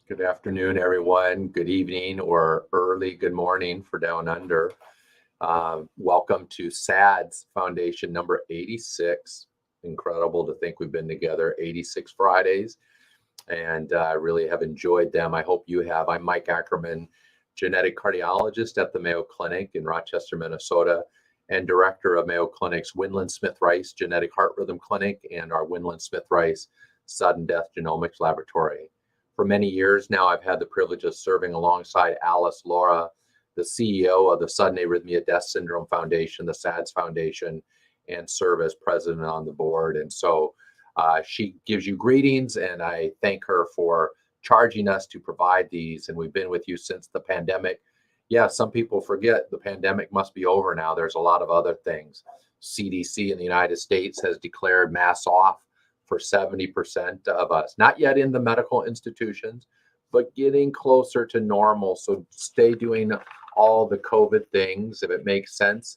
Good afternoon, everyone. Good evening or early good morning for down under. Welcome to SADS Foundation number 86. Incredible to think we've been together 86 Fridays, and I really have enjoyed them. I hope you have. I'm Mike Ackerman, genetic cardiologist at the Mayo Clinic in Rochester, Minnesota, and director of Mayo Clinic's Winland Smith Rice Genetic Heart Rhythm Clinic and our Winland Smith Rice Sudden Death Genomics Laboratory. For many years now, I've had the privilege of serving alongside Alice Laura, the CEO of the Sudden Arrhythmia Death Syndrome Foundation, the SADS Foundation, and serve as president on the board. And so she gives you greetings, and I thank her for charging us to provide these. And we've been with you since the pandemic. Yeah, some people forget the pandemic must be over now. There's a lot of other things. CDC in the United States has declared masks off for 70% of us, not yet in the medical institutions, but getting closer to normal. So stay doing all the COVID things. If it makes sense,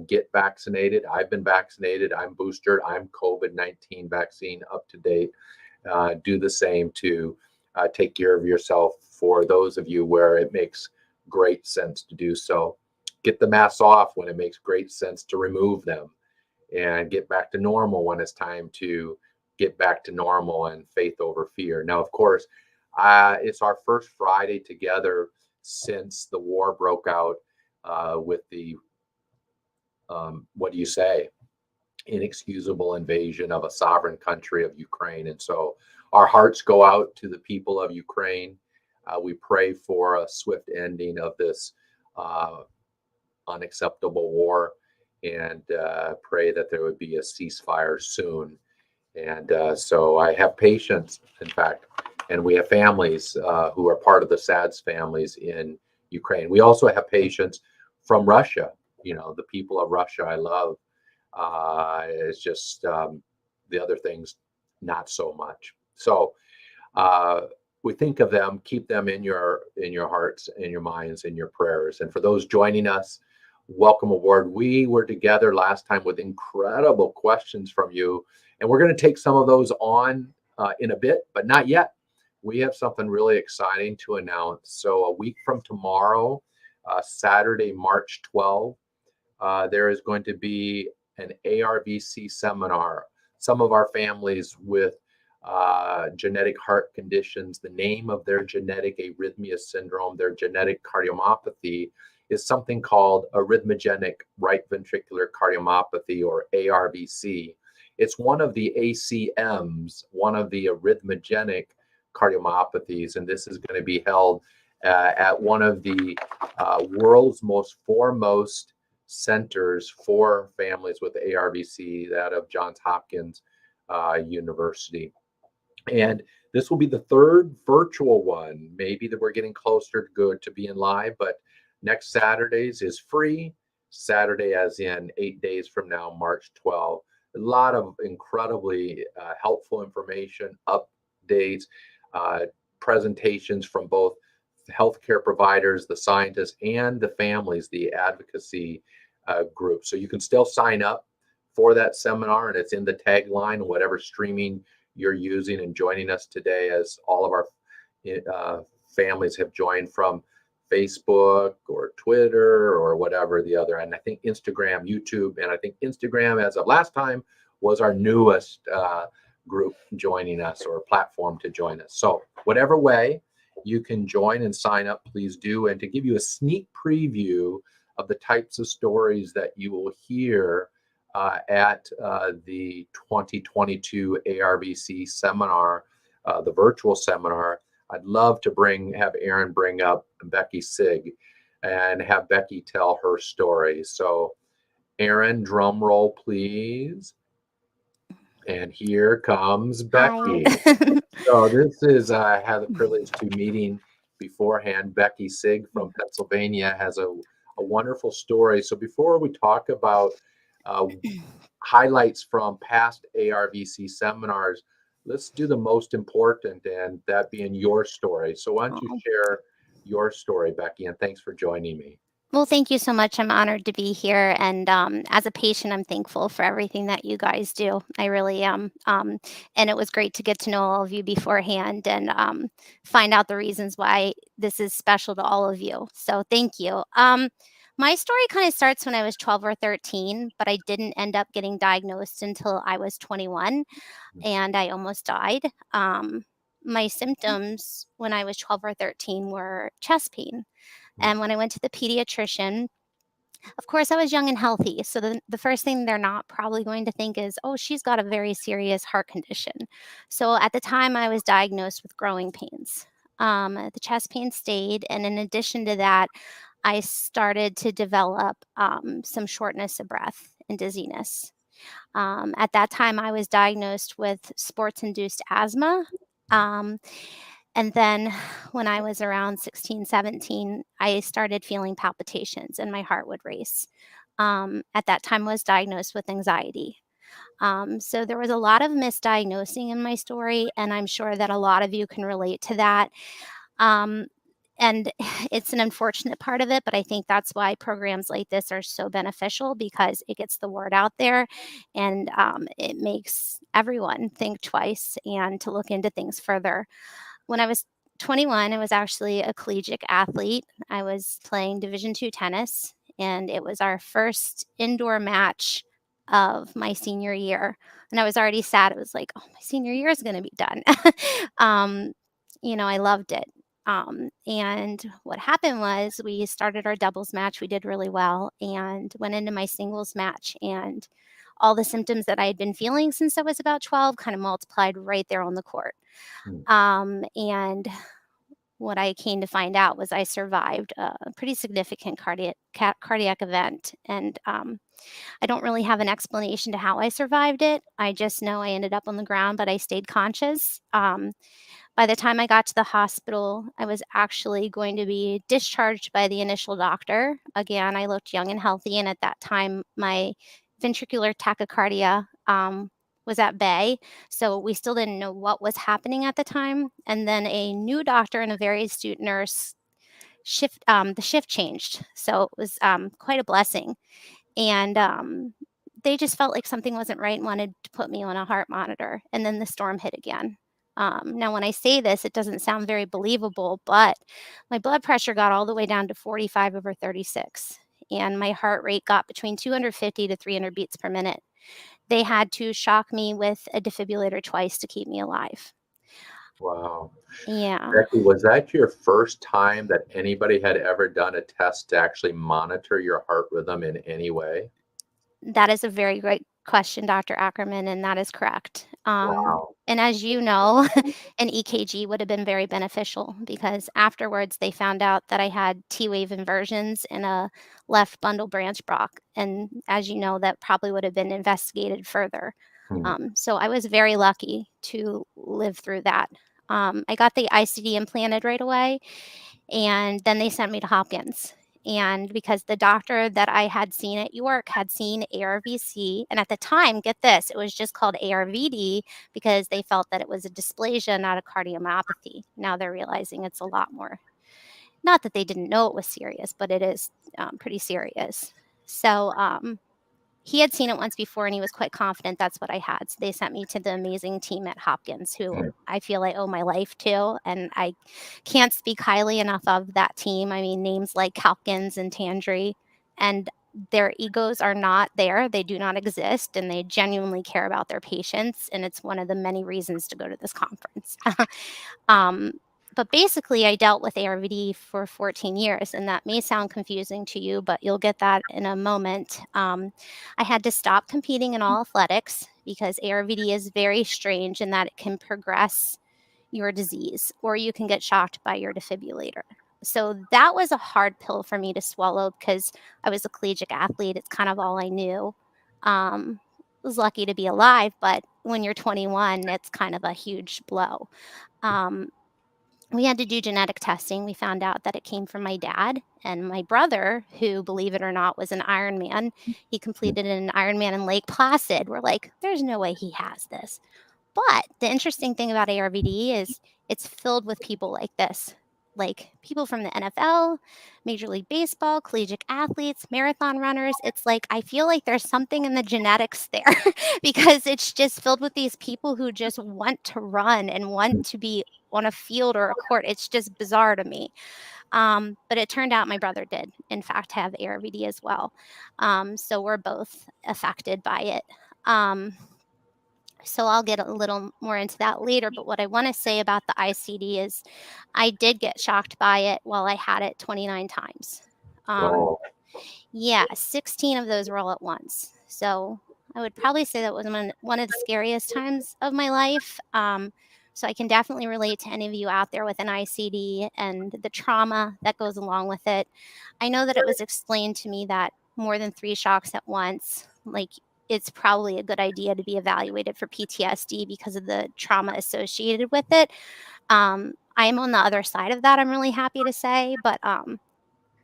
get vaccinated. I've been vaccinated. I'm boosted. I'm COVID-19 vaccine up to date. Do the same to take care of yourself for those of you where it makes great sense to do so. Get the masks off when it makes great sense to remove them, and get back to normal when it's time to get back to normal and faith over fear. Now, of course, it's our first Friday together since the war broke out with the, what do you say, inexcusable invasion of a sovereign country of Ukraine. And so our hearts go out to the people of Ukraine. We pray for a swift ending of this unacceptable war, and pray that there would be a ceasefire soon. And so I have patients, in fact, and we have families who are part of the SADS families in Ukraine. We also have patients from Russia. You know, the people of Russia I love. It's just the other things, not so much. So we think of them, keep them in your hearts, in your minds, in your prayers. And for those joining us, welcome aboard. We were together last time with incredible questions from you, and we're going to take some of those on in a bit, but not yet. We have something really exciting to announce. So a week from tomorrow, Saturday, March 12th, there is going to be an ARVC seminar. Some of our families with genetic heart conditions, the name of their genetic arrhythmia syndrome, their genetic cardiomyopathy, is something called arrhythmogenic right ventricular cardiomyopathy, or ARVC. It's one of the ACMs, one of the arrhythmogenic cardiomyopathies, and this is going to be held at one of the world's most foremost centers for families with ARVC, that of Johns Hopkins University. And this will be the third virtual one. Maybe that we're getting closer to being live, but next Saturday's is free. Saturday, as in 8 days from now, March 12th. A lot of incredibly helpful information, updates, presentations from both healthcare providers, the scientists, and the families, the advocacy group. So you can still sign up for that seminar, and it's in the tagline, whatever streaming you're using and joining us today, as all of our families have joined from Facebook or Twitter or whatever the other, and I think Instagram, YouTube, and I think Instagram, as of last time, was our newest group joining us, or platform to join us. So whatever way you can join and sign up, please do. And to give you a sneak preview of the types of stories that you will hear at the 2022 ARVC seminar, the virtual seminar, I'd love to have Aaron bring up Becky Sieg and have Becky tell her story. So Aaron, drum roll, please. And here comes Becky. So this is, I had the privilege to meeting beforehand. Becky Sieg from Pennsylvania has a wonderful story. So before we talk about highlights from past ARVC seminars, let's do the most important, and that being your story. So why don't you share your story, Becky, and thanks for joining me. Well, thank you so much. I'm honored to be here. And as a patient, I'm thankful for everything that you guys do. I really am. And it was great to get to know all of you beforehand and find out the reasons why this is special to all of you. So thank you. My story kind of starts when I was 12 or 13, but I didn't end up getting diagnosed until I was 21 and I almost died. My symptoms when I was 12 or 13 were chest pain. And when I went to the pediatrician, of course, I was young and healthy. So the first thing they're not probably going to think is, oh, she's got a very serious heart condition. So at the time, I was diagnosed with growing pains. The chest pain stayed. And in addition to that, I started to develop some shortness of breath and dizziness. At that time, I was diagnosed with sports induced asthma. Um, and then when I was around 16, 17, I started feeling palpitations and my heart would race. At that time, I was diagnosed with anxiety. So there was a lot of misdiagnosing in my story, and I'm sure that a lot of you can relate to that. Um, and it's an unfortunate part of it, but I think that's why programs like this are so beneficial because it gets the word out there and it makes everyone think twice and to look into things further. When I was 21, I was actually a collegiate athlete. I was playing Division II tennis, and it was our first indoor match of my senior year. And I was already sad. It was like, oh, my senior year is going to be done. um, I loved it. And what happened was we started our doubles match. We did really well and went into my singles match. And all the symptoms that I had been feeling since I was about 12 kind of multiplied right there on the court. And what I came to find out was I survived a pretty significant cardiac event. And I don't really have an explanation to how I survived it. I just know I ended up on the ground, but I stayed conscious. By the time I got to the hospital, I was actually going to be discharged by the initial doctor. Again, I looked young and healthy, and at that time, my ventricular tachycardia was at bay. So we still didn't know what was happening at the time. And then a new doctor and a very astute nurse the shift changed. So it was quite a blessing. And they just felt like something wasn't right and wanted to put me on a heart monitor. And then the storm hit again. Now, when I say this, it doesn't sound very believable, but my blood pressure got all the way down to 45/36, and my heart rate got between 250 to 300 beats per minute. They had to shock me with a defibrillator twice to keep me alive. Wow. Yeah. Becky, was that your first time that anybody had ever done a test to actually monitor your heart rhythm in any way? That is a very great question, Dr. Ackerman, and that is correct. Wow. And as you know, an EKG would have been very beneficial because afterwards they found out that I had T-wave inversions in a left bundle branch block. And as you know, that probably would have been investigated further. So I was very lucky to live through that. I got the ICD implanted right away, and then they sent me to Hopkins. And because the doctor that I had seen at York had seen ARVC, and at the time, get this, it was just called ARVD because they felt that it was a dysplasia, not a cardiomyopathy. Now they're realizing it's a lot more. Not that they didn't know it was serious, but it is pretty serious. So he had seen it once before and he was quite confident that's what I had. So they sent me to the amazing team at Hopkins, who I feel I owe my life to. And I can't speak highly enough of that team. I mean, names like Hopkins and Tandry, and their egos are not there. They do not exist, and they genuinely care about their patients. And it's one of the many reasons to go to this conference. But basically, I dealt with ARVD for 14 years, and that may sound confusing to you, but you'll get that in a moment. I had to stop competing in all athletics because ARVD is very strange in that it can progress your disease, or you can get shocked by your defibrillator. So that was a hard pill for me to swallow because I was a collegiate athlete. It's kind of all I knew. Was lucky to be alive, but when you're 21, it's kind of a huge blow. We had to do genetic testing. We found out that it came from my dad and my brother, who, believe it or not, was an Ironman. He completed an Ironman in Lake Placid. We're like, there's no way he has this. But the interesting thing about ARVD is it's filled with people like this. like people from the NFL, Major League Baseball, collegiate athletes, marathon runners. It's like I feel like there's something in the genetics there because it's just filled with these people who just want to run and want to be on a field or a court. It's just bizarre to me. But it turned out my brother did, in fact, have ARVD as well. So we're both affected by it. So I'll get a little more into that later. But what I want to say about the ICD is I did get shocked by it while I had it 29 times. Oh, Yeah, 16 of those were all at once. So I would probably say that was one of the scariest times of my life. So I can definitely relate to any of you out there with an ICD and the trauma that goes along with it. I know that it was explained to me that more than 3 shocks at once, like it's probably a good idea to be evaluated for PTSD because of the trauma associated with it. I am on the other side of that, I'm really happy to say, but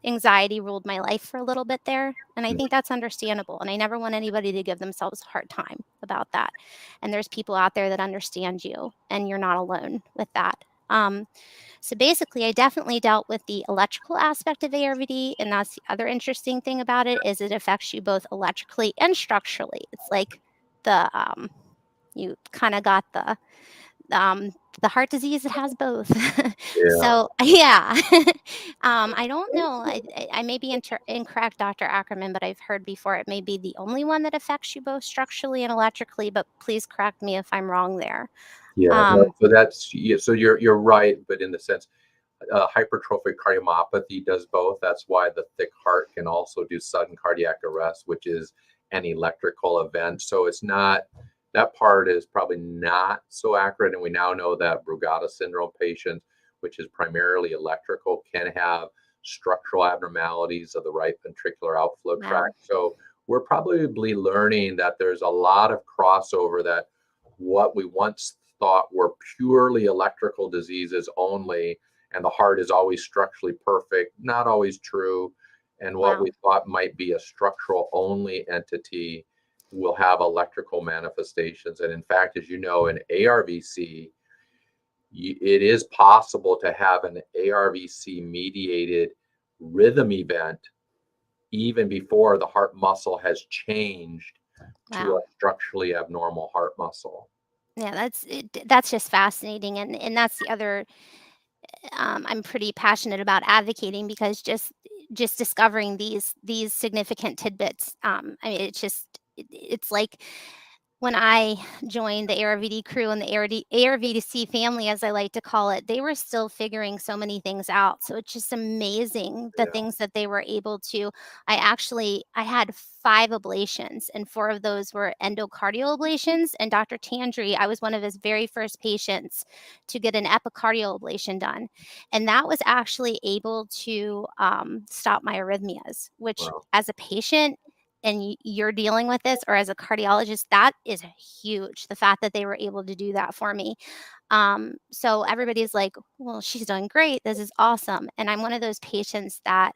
anxiety ruled my life for a little bit there. And I think that's understandable. And I never want anybody to give themselves a hard time about that. And there's people out there that understand you, and you're not alone with that. So basically, I definitely dealt with the electrical aspect of ARVD, and that's the other interesting thing about it is it affects you both electrically and structurally. It's like the you kind of got the heart disease. It has both. yeah. So yeah, I don't know. I may be incorrect, Dr. Ackerman, but I've heard before it may be the only one that affects you both structurally and electrically. But please correct me if I'm wrong there. Yeah. No, so that's, yeah, so you're right, but in the sense, hypertrophic cardiomyopathy does both. That's why the thick heart can also do sudden cardiac arrest, which is an electrical event. So it's not, that part is probably not so accurate. And we now know that Brugada syndrome patients, which is primarily electrical, can have structural abnormalities of the right ventricular outflow Wow. tract. So we're probably learning that there's a lot of crossover, that what we once thought were purely electrical diseases only, and the heart is always structurally perfect, not always true. And what Wow. we thought might be a structural only entity will have electrical manifestations. And in fact, as you know, in ARVC, it is possible to have an ARVC mediated rhythm event even before the heart muscle has changed to a Wow. structurally abnormal heart muscle. Yeah, that's just fascinating, and that's the other. I'm pretty passionate about advocating because just discovering these significant tidbits. I mean, it's like when I joined the ARVD crew and the ARVC family, as I like to call it, they were still figuring so many things out. So it's just amazing the Yeah. things that they were able to. I had 5 ablations, and 4 of those were endocardial ablations. And Dr. Tandri, I was one of his very first patients to get an epicardial ablation done. And that was actually able to stop my arrhythmias, which Wow. as a patient, and you're dealing with this, or as a cardiologist, that is huge. The fact that they were able to do that for me. So everybody's like, well, she's done great. This is awesome. And I'm one of those patients that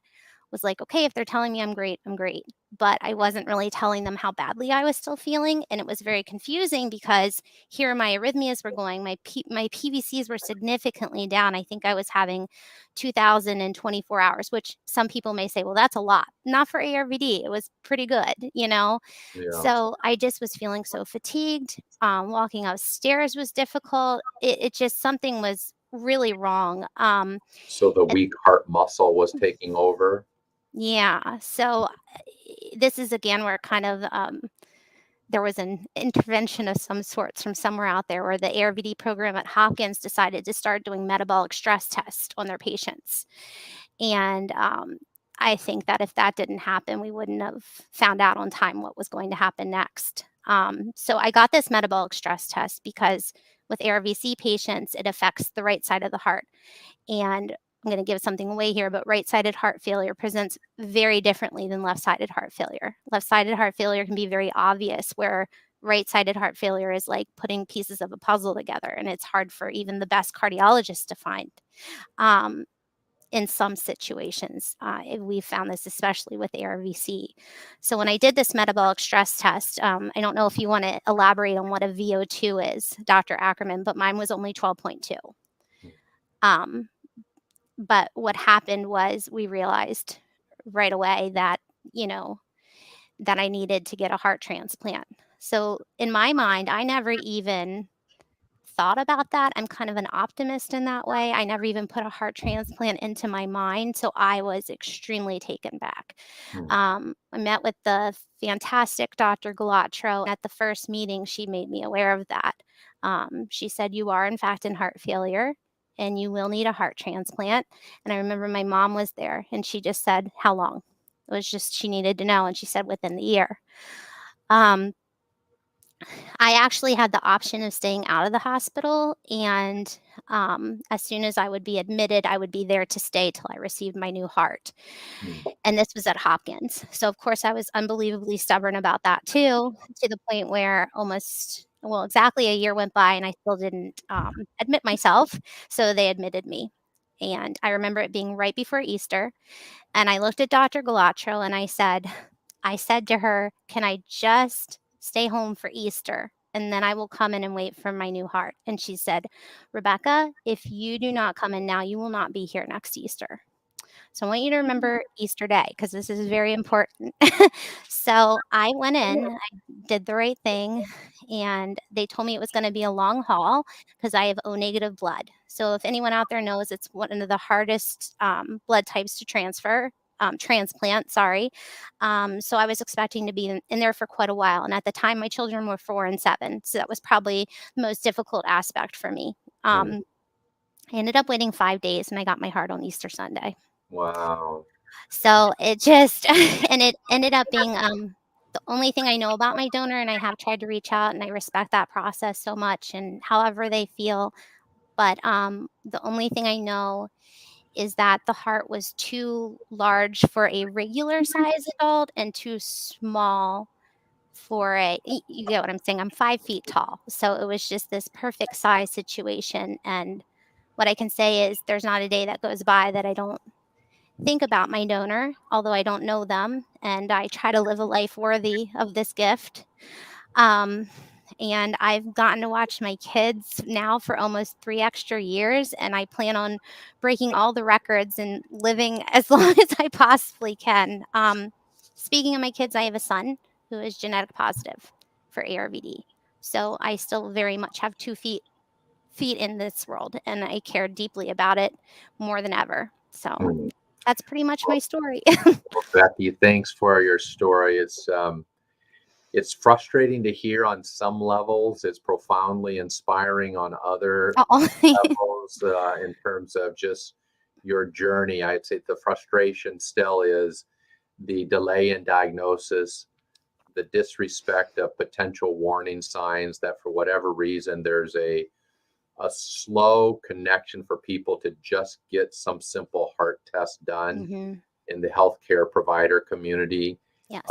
was like, okay, if they're telling me I'm great, I'm great. But I wasn't really telling them how badly I was still feeling. And it was very confusing because here my arrhythmias were going, my PVCs were significantly down. I think I was having 2,024 hours, which some people may say, well, that's a lot. Not for ARVD. It was pretty good, you know? Yeah. So I just was feeling so fatigued. Walking upstairs was difficult. It just, something was really wrong. So the weak heart muscle was taking over. Yeah. So this is again where kind of there was an intervention of some sorts from somewhere out there where the ARVD program at Hopkins decided to start doing metabolic stress tests on their patients. And I think that if that didn't happen, we wouldn't have found out on time what was going to happen next. So I got this metabolic stress test because with ARVC patients, it affects the right side of the heart. And I'm going to give something away here, but right-sided heart failure presents very differently than left-sided heart failure. Left-sided heart failure can be very obvious, where right-sided heart failure is like putting pieces of a puzzle together, and it's hard for even the best cardiologists to find. In some situations, we found this especially with ARVC. So when I did this metabolic stress test, I don't know if you want to elaborate on what a VO2 is, Dr. Ackerman, but mine was only 12.2. But what happened was we realized right away that, you know, that I needed to get a heart transplant. So in my mind, I never even thought about that. I'm kind of an optimist in that way. I never even put a heart transplant into my mind. So I was extremely taken back. Mm. I met with the fantastic Dr. Galatro. And at the first meeting, she made me aware of that. She said, "You are, in fact, in heart failure and you will need a heart transplant." And I remember my mom was there and she just said, "How long?" It was just, she needed to know. And she said, "Within the year." Um, I actually had the option of staying out of the hospital, and as soon as I would be admitted, I would be there to stay till I received my new heart. Mm. And this was at Hopkins. So, of course, I was unbelievably stubborn about that too, to the point where almost, well, exactly a year went by and I still didn't admit myself. So they admitted me. And I remember it being right before Easter. And I looked at Dr. Galatro and I said to her, "Can I just stay home for Easter? And then I will come in and wait for my new heart." And she said, "Rebecca, if you do not come in now, you will not be here next Easter. So I want you to remember Easter Day because this is very important." So I went in, I did the right thing, and they told me it was going to be a long haul because I have O negative blood. So if anyone out there knows, it's one of the hardest blood types to transplant, sorry. So I was expecting to be in there for quite a while. And at the time, my children were 4 and 7. So that was probably the most difficult aspect for me. Mm. I ended up waiting 5 days and I got my heart on Easter Sunday. Wow. So it just and it ended up being, the only thing I know about my donor, and I have tried to reach out, and I respect that process so much and however they feel, but, the only thing I know is that the heart was too large for a regular size adult and too small for you get what I'm saying? I'm 5 feet tall, so it was just this perfect size situation, and what I can say is there's not a day that goes by that I don't think about my donor, although I don't know them, and I try to live a life worthy of this gift. Um, and I've gotten to watch my kids now for almost 3 extra years, and I plan on breaking all the records and living as long as I possibly can. Speaking of my kids, I have a son who is genetic positive for ARVD. So I still very much have 2 feet in this world, and I care deeply about it more than ever. So Mm. that's pretty much my story. Well, Becky, thanks for your story. It's frustrating to hear on some levels. It's profoundly inspiring on other Oh. levels in terms of just your journey. I'd say the frustration still is the delay in diagnosis, the disrespect of potential warning signs that for whatever reason there's a slow connection for people to just get some simple heart test done Mhm. in the healthcare provider community. Yes.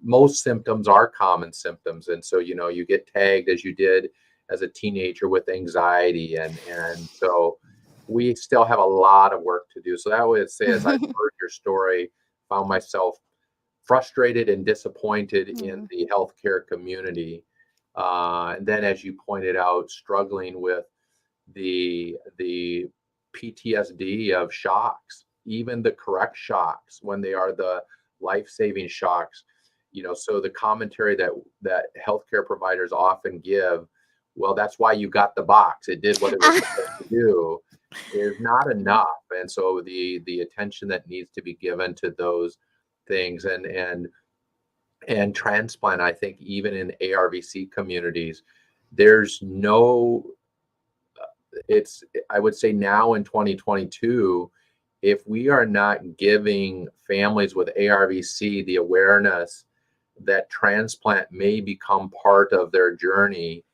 Most symptoms are common symptoms, and so you get tagged as you did as a teenager with anxiety, and so we still have a lot of work to do. So that would say, as I heard your story, found myself frustrated and disappointed in Mm. the healthcare community. And then, as you pointed out, struggling with the PTSD of shocks, even the correct shocks when they are the life-saving shocks. So the commentary that healthcare providers often give, well, that's why you got the box. It did what it was supposed to do, is not enough. And so the attention that needs to be given to those things and transplant, I think even in ARVC communities, there's no it's I would say now in 2022, if we are not giving families with ARVC the awareness that transplant may become part of their journey,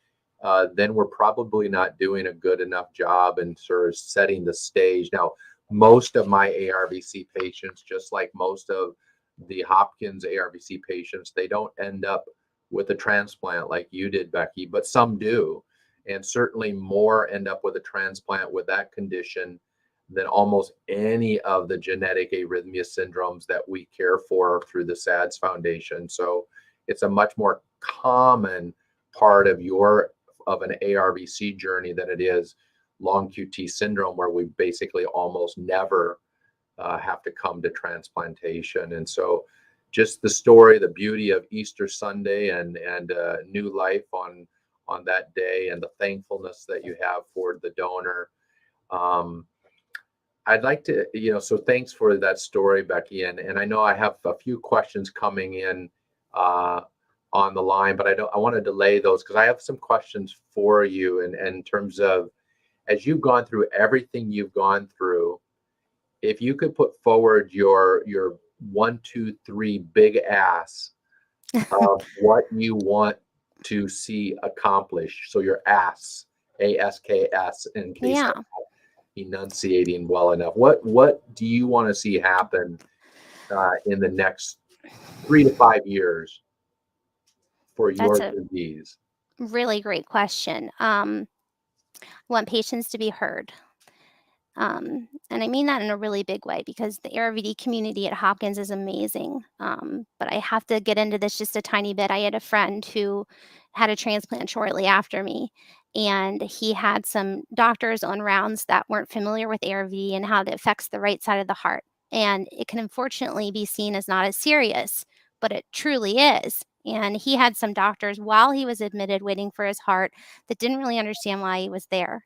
then we're probably not doing a good enough job in sort of setting the stage. Now, most of my ARVC patients, just like most of the Hopkins ARVC patients, they don't end up with a transplant like you did, Becky, but some do. And certainly more end up with a transplant with that condition than almost any of the genetic arrhythmia syndromes that we care for through the SADS Foundation. So it's a much more common part of an ARVC journey than it is long QT syndrome, where we basically almost never have to come to transplantation. And so just the story, the beauty of Easter Sunday and new life on that day, and the thankfulness that you have for the donor. I'd like to, so thanks for that story, Becky. And I know I have a few questions coming in on the line, but I want to delay those because I have some questions for you. And in terms of, as you've gone through everything you've gone through, if you could put forward your 1, 2, 3 big asks of what you want to see accomplished. So your asks, ASKS, in case Yeah. I'm enunciating well enough. What do you want to see happen in the next 3 to 5 years for That's your a disease? really great question. I want patients to be heard. And I mean that in a really big way because the ARVD community at Hopkins is amazing. But I have to get into this just a tiny bit. I had a friend who had a transplant shortly after me, and he had some doctors on rounds that weren't familiar with ARVD and how it affects the right side of the heart. And it can unfortunately be seen as not as serious, but it truly is. And he had some doctors while he was admitted waiting for his heart that didn't really understand why he was there,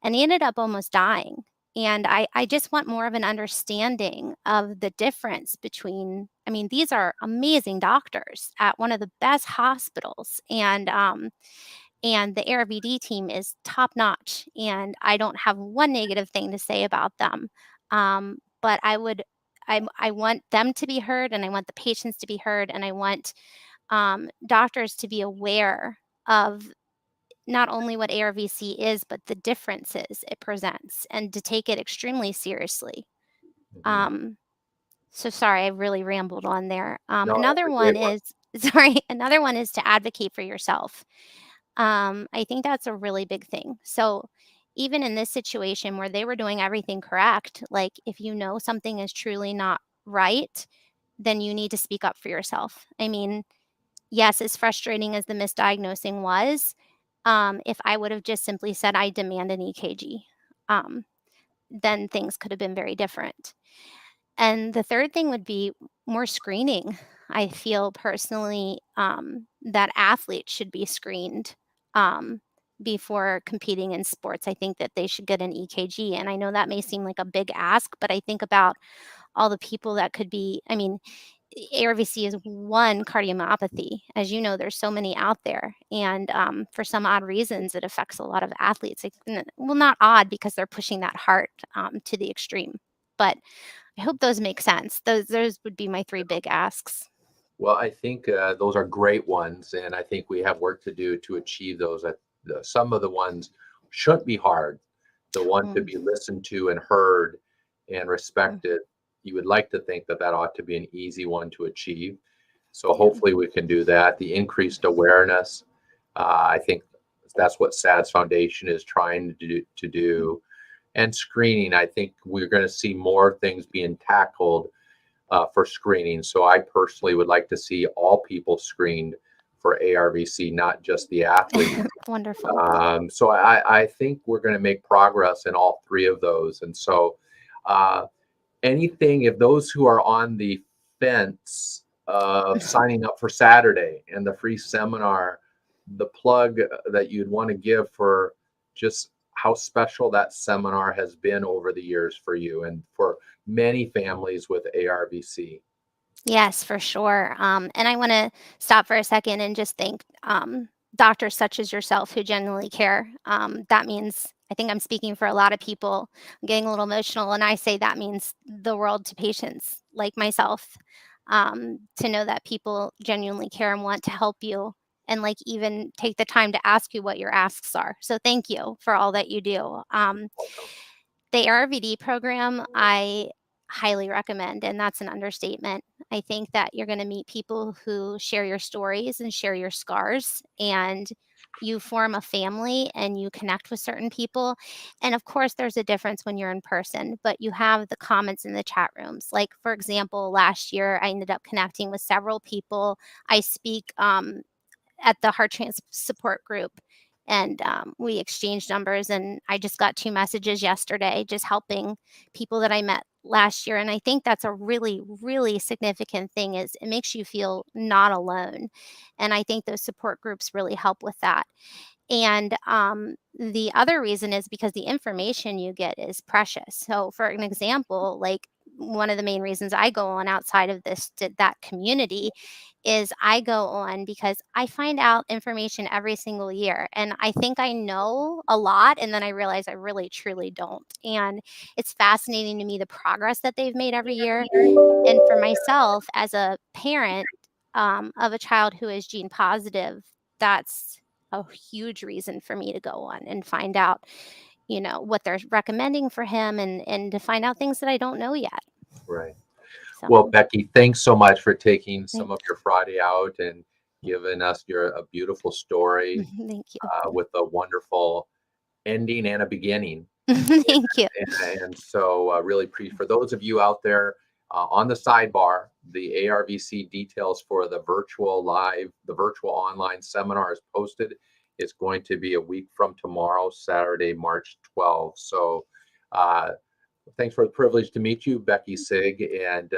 and he ended up almost dying. And I just want more of an understanding of the difference between, I mean, these are amazing doctors at one of the best hospitals. And the ARVD team is top notch. And I don't have one negative thing to say about them. But I want them to be heard, and I want the patients to be heard, and I want doctors to be aware of not only what ARVC is, but the differences it presents, and to take it extremely seriously. Mhm. So sorry, I really rambled on there. No, that's Another a one great one. is, another one is to advocate for yourself. I think that's a really big thing. So even in this situation where they were doing everything correct, like if you know something is truly not right, then you need to speak up for yourself. I mean, yes, as frustrating as the misdiagnosing was, if I would have just simply said, I demand an EKG, um, then things could have been very different. And the third thing would be more screening. I feel personally that athletes should be screened before competing in sports. I think that they should get an EKG. And I know that may seem like a big ask, but I think about all the people that could be, I mean, ARVC is one cardiomyopathy. As you know, there's so many out there. And for some odd reasons, it affects a lot of athletes. Well, not odd because they're pushing that heart to the extreme. But I hope those make sense. Those would be my 3 big asks. Well, I think those are great ones, and I think we have work to do to achieve those. Some of the ones shouldn't be hard. The one to Mm, be listened to and heard and mm, respected, you would like to think that that ought to be an easy one to achieve. So yeah. hopefully we can do that. The increased awareness, I think that's what SADS Foundation is trying to do. And screening, I think we're going to see more things being tackled for screening. So I personally would like to see all people screened for ARVC, not just the athletes. Wonderful. So I think we're going to make progress in all 3 of those. And so anything, if those who are on the fence of signing up for Saturday and the free seminar, the plug that you'd want to give for just how special that seminar has been over the years for you and for many families with ARVC. Yes, for sure. And I want to stop for a second and just thank doctors such as yourself who genuinely care. That means, I think I'm speaking for a lot of people. I'm getting a little emotional, and I say that means the world to patients like myself, to know that people genuinely care and want to help you, and like even take the time to ask you what your asks are. So thank you for all that you do. The ARVD program, I highly recommend, and that's an understatement. I think that you're going to meet people who share your stories and share your scars, and you form a family and you connect with certain people. And of course, there's a difference when you're in person, but you have the comments in the chat rooms. Like, for example, last year, I ended up connecting with several people. I speak at the heart support group, and we exchanged numbers. And I just got 2 messages yesterday, just helping people that I met last year. And I think that's a really, really significant thing, is it makes you feel not alone. And I think those support groups really help with that. And the other reason is because the information you get is precious. So, for an example, like one of the main reasons I go on outside of that community is I go on because I find out information every single year. And I think I know a lot. And then I realize I really, truly don't. And it's fascinating to me the progress that they've made every year. And for myself, as a parent of a child who is gene positive, that's a huge reason for me to go on and find out, what they're recommending for him, and to find out things that I don't know yet. Right. So, Well, Becky, thanks so much for taking some thank of your Friday out and giving us a beautiful story thank you. with a wonderful ending and a beginning. Thank you. And so really for those of you out there on the sidebar, the ARVC details for the virtual online seminar is posted. It's going to be a week from tomorrow, Saturday, March 12th. So thanks for the privilege to meet you, Becky Sieg, and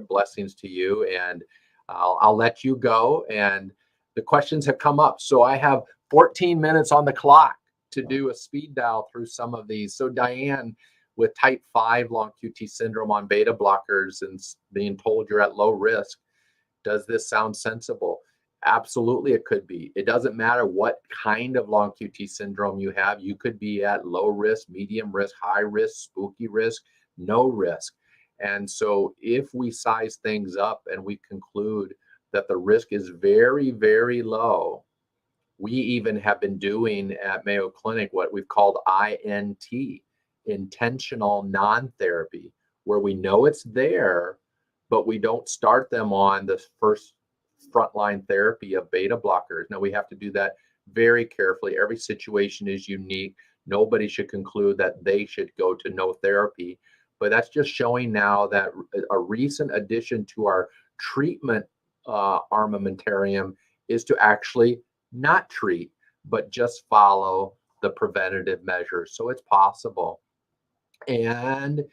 blessings to you. And I'll let you go. And the questions have come up. So I have 14 minutes on the clock to do a speed dial through some of these. So Diane, with type 5 long QT syndrome on beta blockers and being told you're at low risk, does this sound sensible? Absolutely, it could be. It doesn't matter what kind of long QT syndrome you have. You could be at low risk, medium risk, high risk, spooky risk, no risk. And so if we size things up and we conclude that the risk is very, very low, we even have been doing at Mayo Clinic what we've called INT, intentional non-therapy, where we know it's there, but we don't start them on the first frontline therapy of beta blockers. Now, we have to do that very carefully. Every situation is unique. Nobody should conclude that they should go to no therapy. But that's just showing now that a recent addition to our treatment armamentarium is to actually not treat, but just follow the preventative measures. So it's possible. And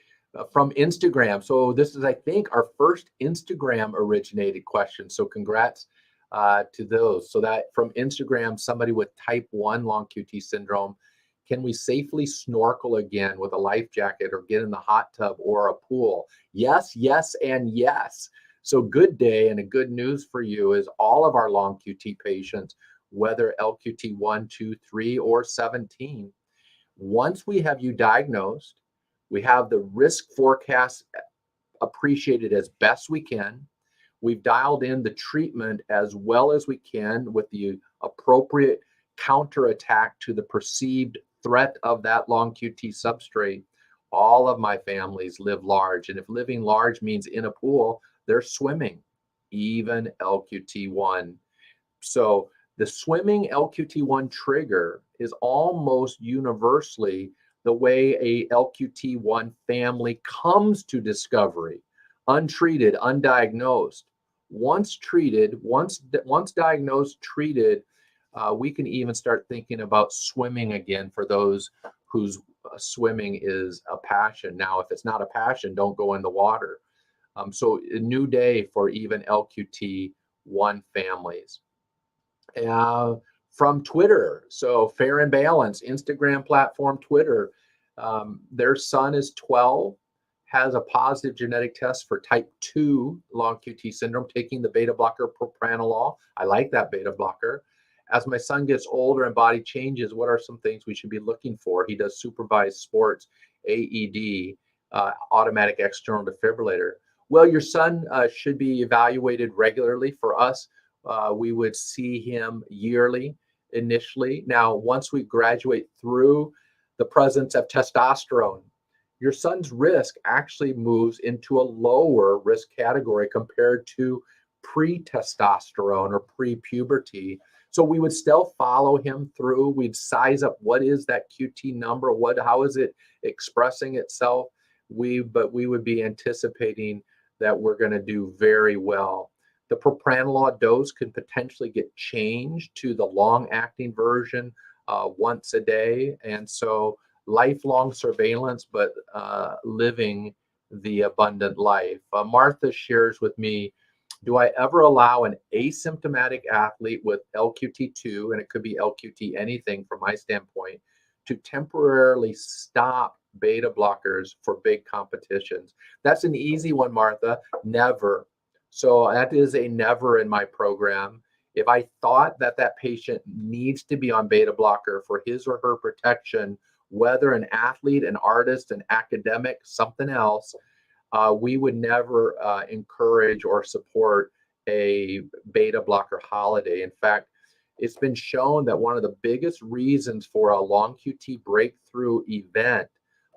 from Instagram. So this is, I think, our first Instagram originated question. So congrats to those. So that from Instagram, somebody with type 1 long QT syndrome, can we safely snorkel again with a life jacket or get in the hot tub or a pool? Yes, yes, and yes. So good day, and a good news for you is all of our long QT patients, whether LQT 1, 2, 3, or 17, once we have you diagnosed, we have the risk forecast appreciated as best we can. We've dialed in the treatment as well as we can with the appropriate counterattack to the perceived threat of that long QT substrate. All of my families live large. And if living large means in a pool, they're swimming, even LQT1. So the swimming LQT1 trigger is almost universally the way a LQT1 family comes to discovery, untreated, undiagnosed. Once treated, once diagnosed, treated, we can even start thinking about swimming again for those whose swimming is a passion. Now, if it's not a passion, don't go in the water. So a new day for even LQT1 families. From Twitter, so Fair and Balance, Instagram platform, Twitter. Their son is 12, has a positive genetic test for type 2 long QT syndrome, taking the beta blocker propranolol. I like that beta blocker. As my son gets older and body changes, what are some things we should be looking for? He does supervised sports, AED, automatic external defibrillator. Well, your son should be evaluated regularly. For us, we would see him yearly initially. Now, once we graduate through the presence of testosterone, your son's risk actually moves into a lower risk category compared to pre-testosterone or pre-puberty. So we would still follow him through. We'd size up what is that QT number, how is it expressing itself. But we would be anticipating that we're going to do very well. The propranolol dose can potentially get changed to the long-acting version once a day. And so lifelong surveillance, but living the abundant life. Martha shares with me, do I ever allow an asymptomatic athlete with LQT2, and it could be LQT anything from my standpoint, to temporarily stop beta blockers for big competitions? That's an easy one, Martha. Never. So that is a never in my program. If I thought that that patient needs to be on beta blocker for his or her protection, whether an athlete, an artist, an academic, something else, we would never encourage or support a beta blocker holiday. In fact, it's been shown that one of the biggest reasons for a long QT breakthrough event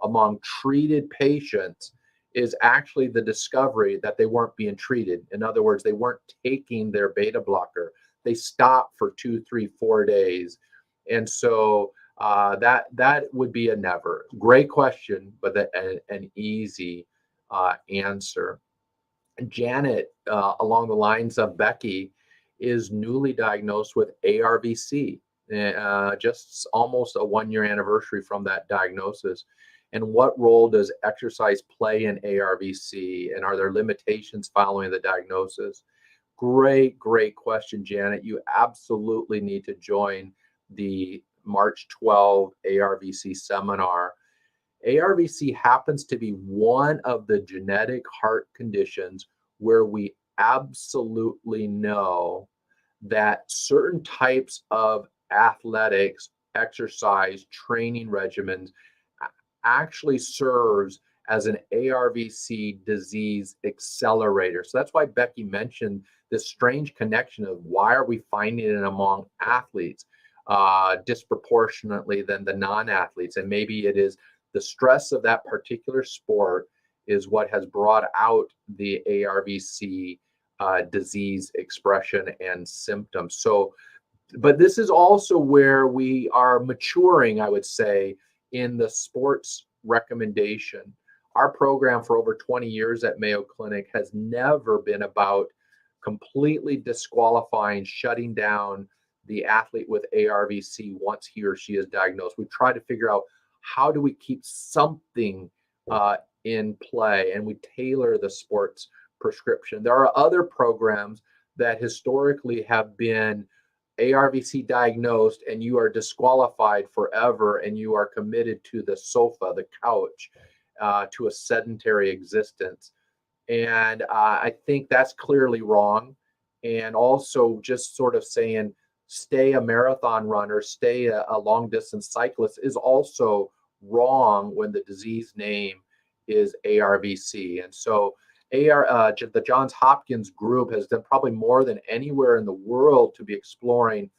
among treated patients is actually the discovery that they weren't being treated. In other words, they weren't taking their beta blocker. They stopped for 2, 3, 4 days. And so that would be a never. Great question, but an easy answer. Janet, along the lines of Becky, is newly diagnosed with ARVC, just almost a 1-year anniversary from that diagnosis. And what role does exercise play in ARVC? And are there limitations following the diagnosis? Great question, Janet. You absolutely need to join the March 12 ARVC seminar. ARVC happens to be one of the genetic heart conditions where we absolutely know that certain types of athletics, exercise, training regimens actually serves as an ARVC disease accelerator. So that's why Becky mentioned this strange connection of why are we finding it among athletes disproportionately than the non-athletes. And maybe it is the stress of that particular sport is what has brought out the ARVC disease expression and symptoms. So, but this is also where we are maturing, I would say, in the sports recommendation. Our program for over 20 years at Mayo Clinic has never been about completely disqualifying, shutting down the athlete with ARVC once he or she is diagnosed. We try to figure out how do we keep something in play, and we tailor the sports prescription. There are other programs that historically have been ARVC diagnosed and you are disqualified forever and you are committed to the sofa, the couch, to a sedentary existence. And I think that's clearly wrong. And also just sort of saying, stay a marathon runner, stay a long distance cyclist is also wrong when the disease name is ARVC. And so the Johns Hopkins group has done probably more than anywhere in the world to be exploring,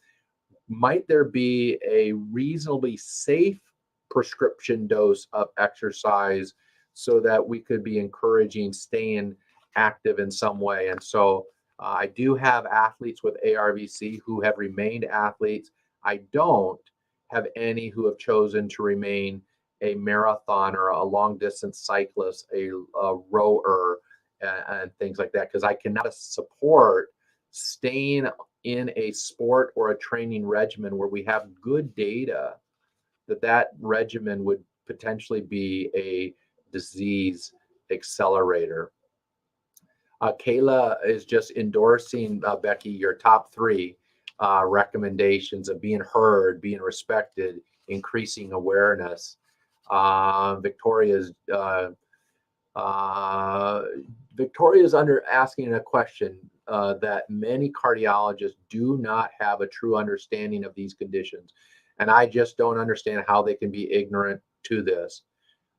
might there be a reasonably safe prescription dose of exercise so that we could be encouraging staying active in some way. And so I do have athletes with ARVC who have remained athletes. I don't have any who have chosen to remain a marathoner, a long distance cyclist, a rower, and things like that, because I cannot support staying in a sport or a training regimen where we have good data that regimen would potentially be a disease accelerator. Kayla is just endorsing, Becky, your top 3 recommendations of being heard, being respected, increasing awareness. Victoria's asking a question that many cardiologists do not have a true understanding of these conditions. And I just don't understand how they can be ignorant to this.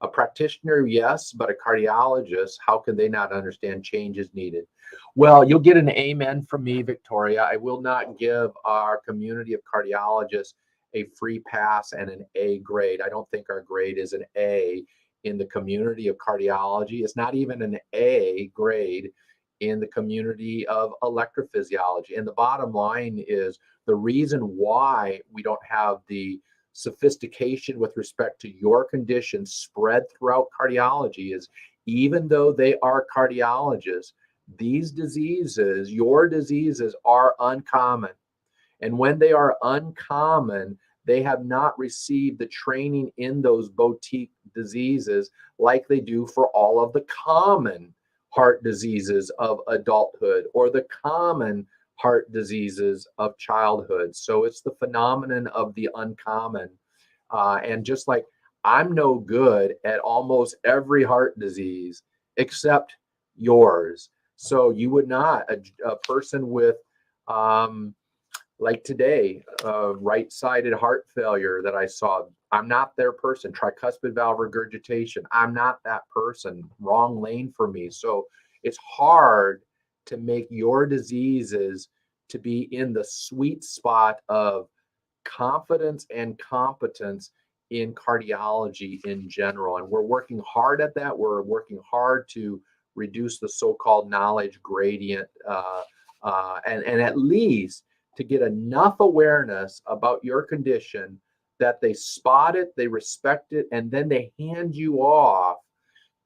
A practitioner, yes, but a cardiologist, how can they not understand change is needed? Well, you'll get an amen from me, Victoria. I will not give our community of cardiologists a free pass and an A grade. I don't think our grade is an A in the community of cardiology. It's not even an A grade in the community of electrophysiology. And the bottom line is the reason why we don't have the sophistication with respect to your condition spread throughout cardiology is, even though they are cardiologists, these diseases, your diseases, are uncommon. And when they are uncommon, they have not received the training in those boutique diseases like they do for all of the common heart diseases of adulthood or the common heart diseases of childhood. So it's the phenomenon of the uncommon. And just like I'm no good at almost every heart disease except yours. So you would not, a person with, like today, right-sided heart failure that I saw, I'm not their person. Tricuspid valve regurgitation, I'm not that person. Wrong lane for me. So it's hard to make your diseases to be in the sweet spot of confidence and competence in cardiology in general. And we're working hard at that. We're working hard to reduce the so-called knowledge gradient and at least to get enough awareness about your condition that they spot it, they respect it, and then they hand you off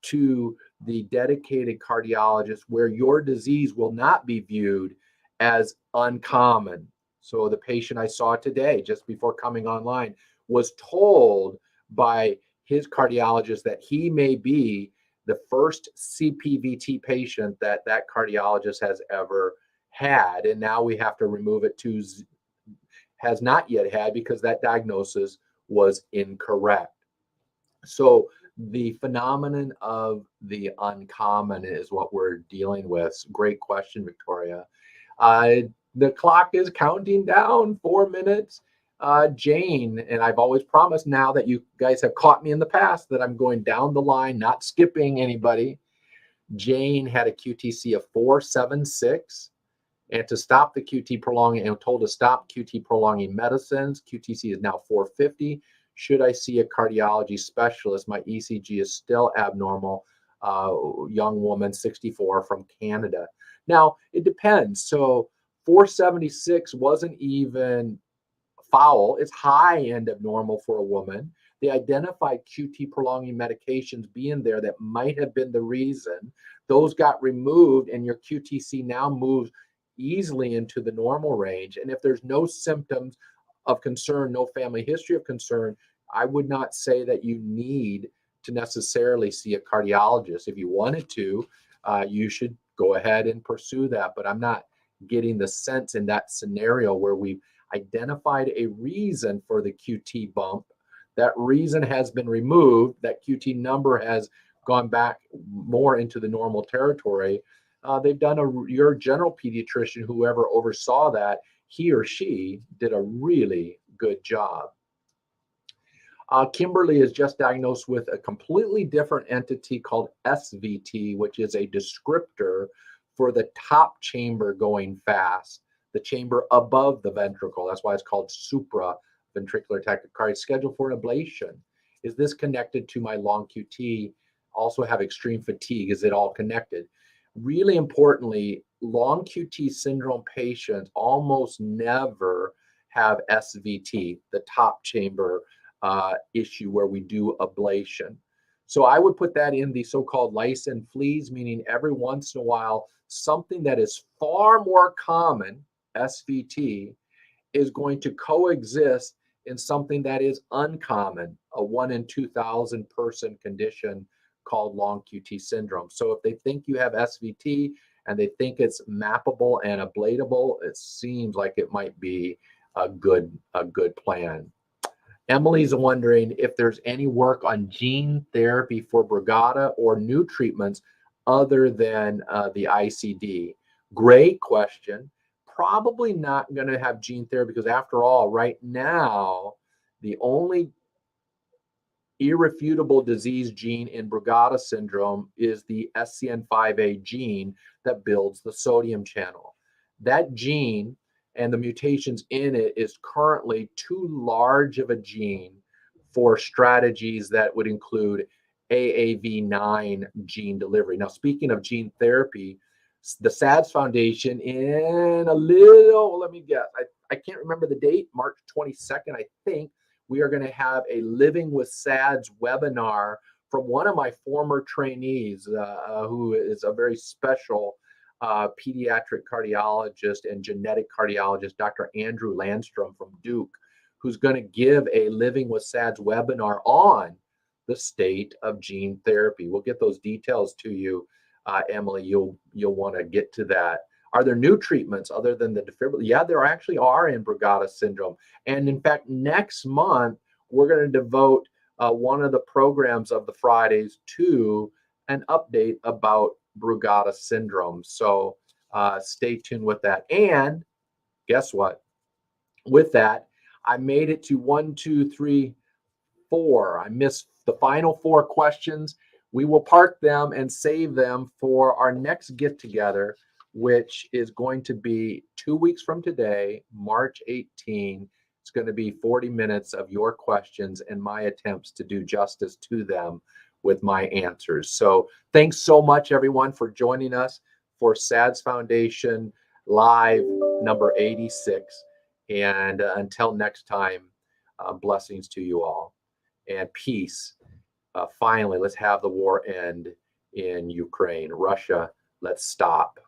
to the dedicated cardiologist where your disease will not be viewed as uncommon. So the patient I saw today, just before coming online, was told by his cardiologist that he may be the first CPVT patient that that cardiologist has ever had. And now we have to remove it to has not yet had because that diagnosis was incorrect. So the phenomenon of the uncommon is what we're dealing with. Great question, Victoria. The clock is counting down 4 minutes. Jane, and I've always promised now that you guys have caught me in the past that I'm going down the line, not skipping anybody. Jane had a QTC of 476. And to stop the QT prolonging, and told to stop QT prolonging medicines, QTC is now 450. Should I see a cardiology specialist? My ECG is still abnormal. Young woman, 64, from Canada. Now, it depends. So 476 wasn't even foul. It's high end of normal for a woman. They identified QT prolonging medications being there that might have been the reason. Those got removed, and your QTC now moves easily into the normal range. And if there's no symptoms of concern, no family history of concern, I would not say that you need to necessarily see a cardiologist. If you wanted to, you should go ahead and pursue that. But I'm not getting the sense in that scenario where we've identified a reason for the QT bump. That reason has been removed. That QT number has gone back more into the normal territory. They've done your general pediatrician, whoever oversaw that, he or she did a really good job. Kimberly is just diagnosed with a completely different entity called SVT, which is a descriptor for the top chamber going fast, the chamber above the ventricle. That's why it's called supraventricular tachycardia, scheduled for an ablation. Is this connected to my long QT? Also have extreme fatigue. Is it all connected? Really importantly, long QT syndrome patients almost never have SVT, the top chamber issue where we do ablation. So I would put that in the so-called lice and fleas, meaning every once in a while, something that is far more common, SVT, is going to coexist in something that is uncommon, a 1 in 2,000 person condition called long QT syndrome. So if they think you have SVT and they think it's mappable and ablatable, it seems like it might be a good plan. Emily's wondering if there's any work on gene therapy for Brugada or new treatments other than the ICD. Great question. Probably not going to have gene therapy because after all, right now, the only irrefutable disease gene in Brugada syndrome is the SCN5A gene that builds the sodium channel. That gene and the mutations in it is currently too large of a gene for strategies that would include AAV9 gene delivery. Now, speaking of gene therapy, the SADS Foundation in a little, let me guess, I can't remember the date, March 22nd, I think, we are going to have a Living with SADS webinar from one of my former trainees who is a very special pediatric cardiologist and genetic cardiologist, Dr. Andrew Landstrom from Duke, who's going to give a Living with SADS webinar on the state of gene therapy. We'll get those details to you, Emily. You'll want to get to that. Are there new treatments other than the defibrillator? Yeah, there actually are in Brugada syndrome. And in fact, next month, we're going to devote one of the programs of the Fridays to an update about Brugada syndrome. So stay tuned with that. And guess what? With that, I made it to 1, 2, 3, 4. I missed the final 4 questions. We will park them and save them for our next get together, which is going to be 2 weeks from today, March 18. It's going to be 40 minutes of your questions and my attempts to do justice to them with my answers. So thanks so much, everyone, for joining us for SADS Foundation Live number 86. And until next time, blessings to you all and peace. Finally, let's have the war end in Ukraine. Russia, let's stop.